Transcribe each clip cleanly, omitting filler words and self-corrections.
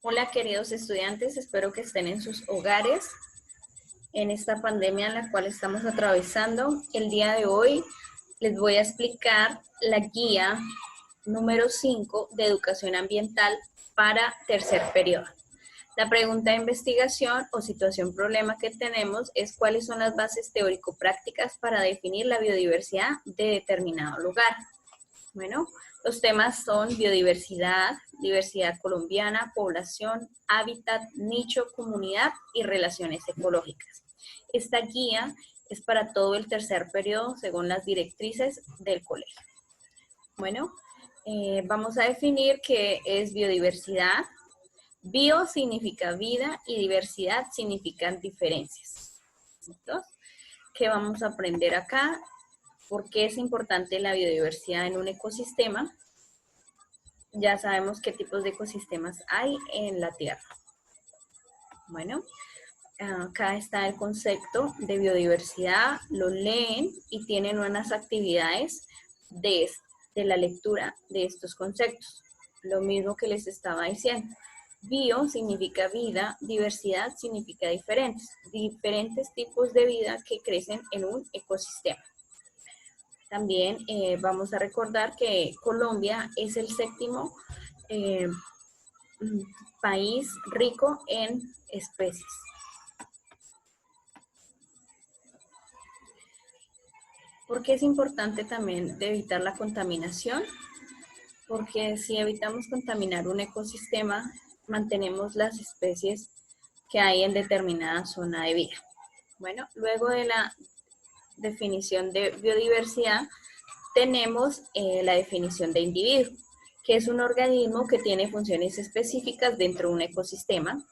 Hola queridos estudiantes, espero que estén en sus hogares en esta pandemia en la cual estamos atravesando. El día de hoy les voy a explicar la guía número 5 de educación ambiental para tercer periodo. La pregunta de investigación o situación problema que tenemos es cuáles son las bases teórico-prácticas para definir la biodiversidad de determinado lugar. Bueno, los temas son biodiversidad, diversidad colombiana, población, hábitat, nicho, comunidad y relaciones ecológicas. Esta guía es para todo el tercer periodo según las directrices del colegio. Bueno, vamos a definir qué es biodiversidad. Bio significa vida y diversidad significan diferencias. Entonces, ¿qué vamos a aprender acá? ¿Por qué es importante la biodiversidad en un ecosistema? Ya sabemos qué tipos de ecosistemas hay en la Tierra. Bueno, acá está el concepto de biodiversidad, lo leen y tienen unas actividades de la lectura de estos conceptos. Lo mismo que les estaba diciendo. Bio significa vida, diversidad significa diferentes tipos de vida que crecen en un ecosistema. También vamos a recordar que Colombia es el séptimo país rico en especies. ¿Por qué es importante también de evitar la contaminación? Porque si evitamos contaminar un ecosistema, mantenemos las especies que hay en determinada zona de vida. Bueno, luego de la definición de biodiversidad, tenemos la definición de individuo, que es un organismo que tiene funciones específicas dentro de un ecosistema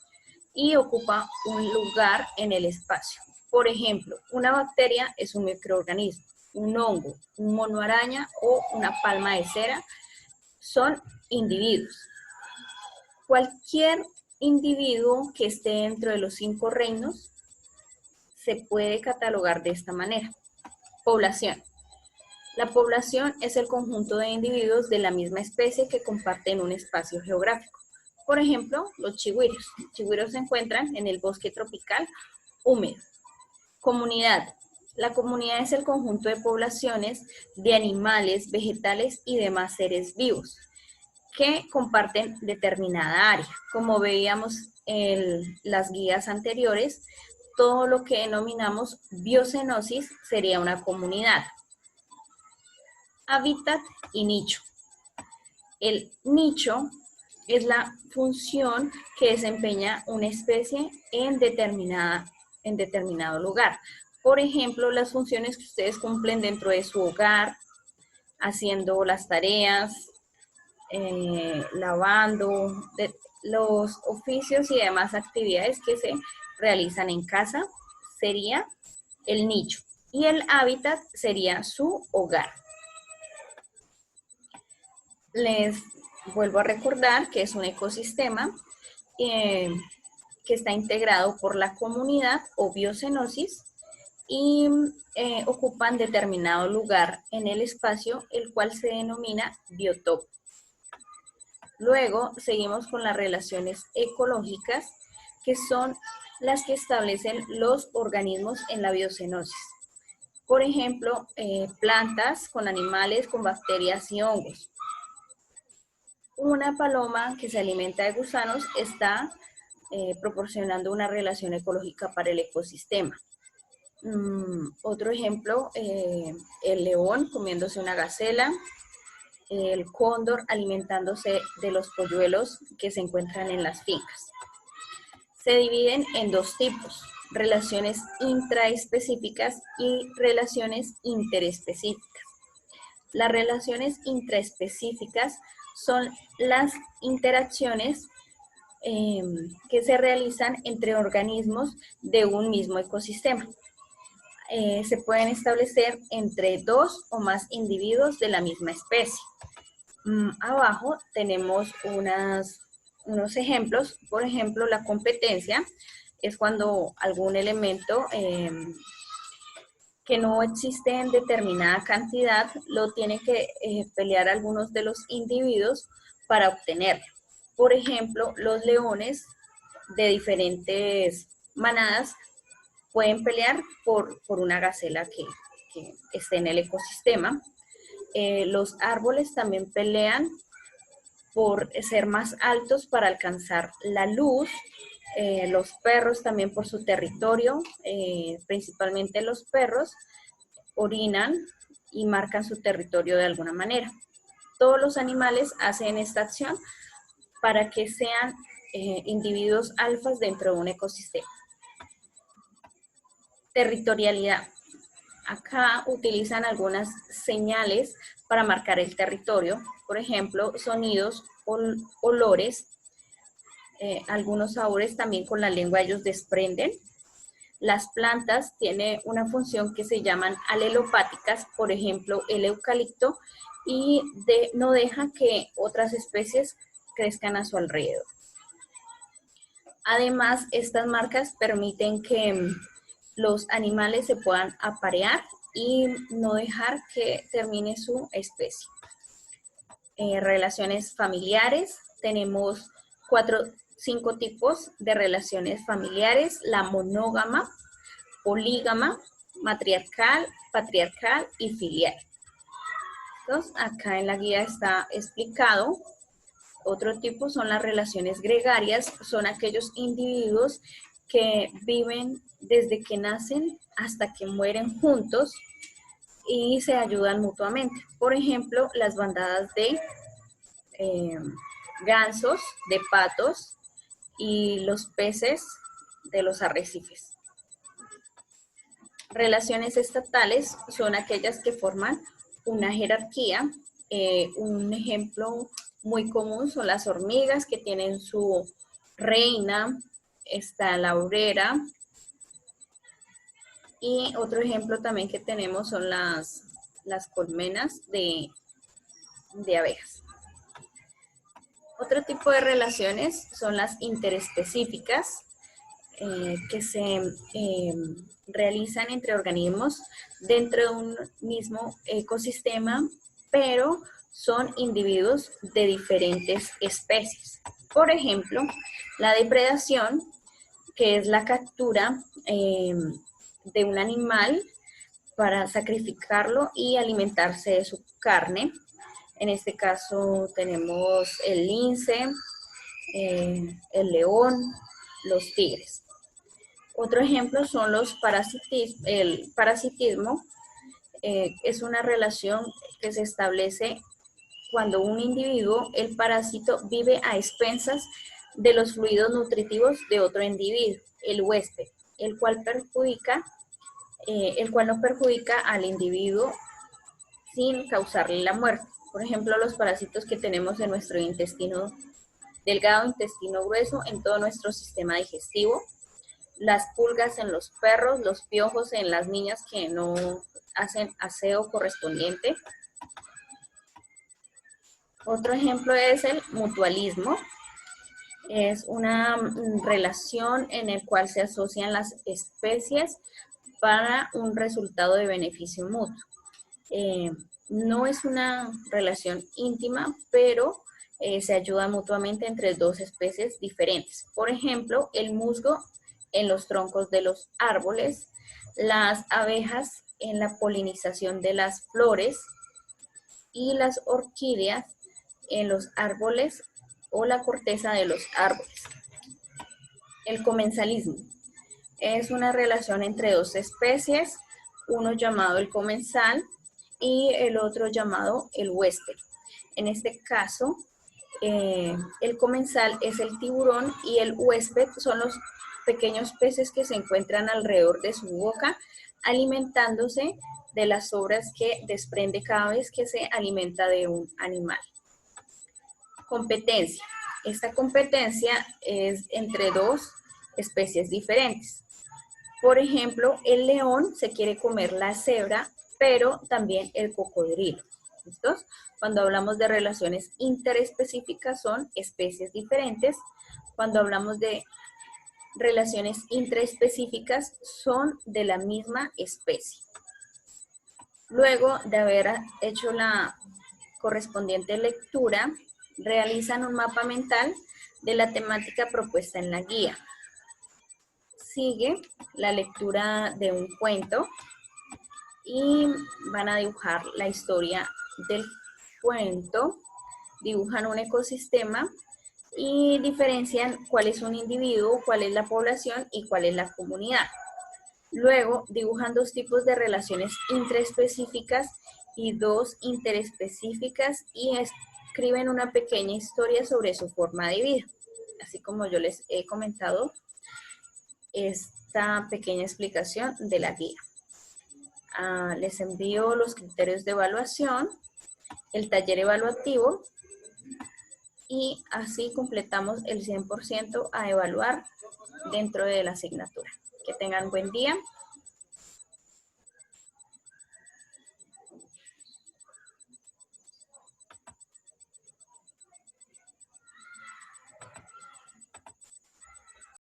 y ocupa un lugar en el espacio. Por ejemplo, una bacteria es un microorganismo, un hongo, un mono araña o una palma de cera son individuos. Cualquier individuo que esté dentro de los 5 reinos se puede catalogar de esta manera. Población. La población es el conjunto de individuos de la misma especie que comparten un espacio geográfico. Por ejemplo, los chigüiros. Los chigüiros se encuentran en el bosque tropical húmedo. Comunidad. La comunidad es el conjunto de poblaciones de animales, vegetales y demás seres vivos que comparten determinada área. Como veíamos en las guías anteriores, todo lo que denominamos biocenosis sería una comunidad. Hábitat y nicho. El nicho es la función que desempeña una especie en determinado lugar. Por ejemplo, las funciones que ustedes cumplen dentro de su hogar, haciendo las tareas, lavando, los oficios y demás actividades que se realizan en casa, sería el nicho. Y el hábitat sería su hogar. Les vuelvo a recordar que es un ecosistema que está integrado por la comunidad o biocenosis y ocupan determinado lugar en el espacio, el cual se denomina biotopo. Luego seguimos con las relaciones ecológicas, que son las que establecen los organismos en la biocenosis. Por ejemplo, plantas con animales, con bacterias y hongos. Una paloma que se alimenta de gusanos está proporcionando una relación ecológica para el ecosistema. Otro ejemplo, el león comiéndose una gacela, el cóndor alimentándose de los polluelos que se encuentran en las fincas. Se dividen en dos tipos, relaciones intraespecíficas y relaciones interespecíficas. Las relaciones intraespecíficas son las interacciones que se realizan entre organismos de un mismo ecosistema. Se pueden establecer entre 2 o más individuos de la misma especie. Abajo tenemos unos ejemplos. Por ejemplo, la competencia es cuando algún elemento que no existe en determinada cantidad lo tiene que pelear algunos de los individuos para obtenerlo. Por ejemplo, los leones de diferentes manadas pueden pelear por una gacela que esté en el ecosistema. Los árboles también pelean por ser más altos para alcanzar la luz. Los perros también por su territorio, principalmente los perros, orinan y marcan su territorio de alguna manera. Todos los animales hacen esta acción para que sean individuos alfas dentro de un ecosistema. Territorialidad. Acá utilizan algunas señales para marcar el territorio, por ejemplo, sonidos, olores, algunos sabores también con la lengua ellos desprenden. Las plantas tienen una función que se llaman alelopáticas, por ejemplo, el eucalipto, y no deja que otras especies crezcan a su alrededor. Además, estas marcas permiten que los animales se puedan aparear y no dejar que termine su especie. Relaciones familiares, tenemos 5 tipos de relaciones familiares: la monógama, polígama, matriarcal, patriarcal y filial. Entonces, acá en la guía está explicado. Otro tipo son las relaciones gregarias, son aquellos individuos que viven desde que nacen hasta que mueren juntos y se ayudan mutuamente. Por ejemplo, las bandadas de gansos, de patos y los peces de los arrecifes. Relaciones estatales son aquellas que forman una jerarquía. Un ejemplo muy común son las hormigas, que tienen su reina, está la obrera, y otro ejemplo también que tenemos son las colmenas de abejas. Otro tipo de relaciones son las interespecíficas, que se realizan entre organismos dentro de un mismo ecosistema, pero son individuos de diferentes especies. Por ejemplo, la depredación, que es la captura de un animal para sacrificarlo y alimentarse de su carne. En este caso tenemos el lince, el león, los tigres. Otro ejemplo son los el parasitismo. Es una relación que se establece cuando un individuo, el parásito, vive a expensas de los fluidos nutritivos de otro individuo, el huésped, el cual no perjudica al individuo sin causarle la muerte. Por ejemplo, los parásitos que tenemos en nuestro intestino delgado, intestino grueso, en todo nuestro sistema digestivo, las pulgas en los perros, los piojos en las niñas que no hacen aseo correspondiente. Otro ejemplo es el mutualismo. Es una relación en la cual se asocian las especies para un resultado de beneficio mutuo. No es una relación íntima, pero se ayuda mutuamente entre dos especies diferentes. Por ejemplo, el musgo en los troncos de los árboles, las abejas en la polinización de las flores y las orquídeas en los árboles o la corteza de los árboles. El comensalismo es una relación entre dos especies, uno llamado el comensal y el otro llamado el huésped. En este caso, el comensal es el tiburón y el huésped son los pequeños peces que se encuentran alrededor de su boca, alimentándose de las sobras que desprende cada vez que se alimenta de un animal. Competencia. Esta competencia es entre dos especies diferentes. Por ejemplo, el león se quiere comer la cebra, pero también el cocodrilo. ¿Listos? Cuando hablamos de relaciones interespecíficas son especies diferentes. Cuando hablamos de relaciones intraespecíficas son de la misma especie. Luego de haber hecho la correspondiente lectura, Realizan un mapa mental de la temática propuesta en la guía. Sigue la lectura de un cuento y van a dibujar la historia del cuento, dibujan un ecosistema y diferencian cuál es un individuo, cuál es la población y cuál es la comunidad. Luego dibujan dos tipos de relaciones intraespecíficas y dos interespecíficas y escriben una pequeña historia sobre su forma de vida. Así como yo les he comentado esta pequeña explicación de la guía. Les envío los criterios de evaluación, el taller evaluativo y así completamos el 100% a evaluar dentro de la asignatura. Que tengan buen día.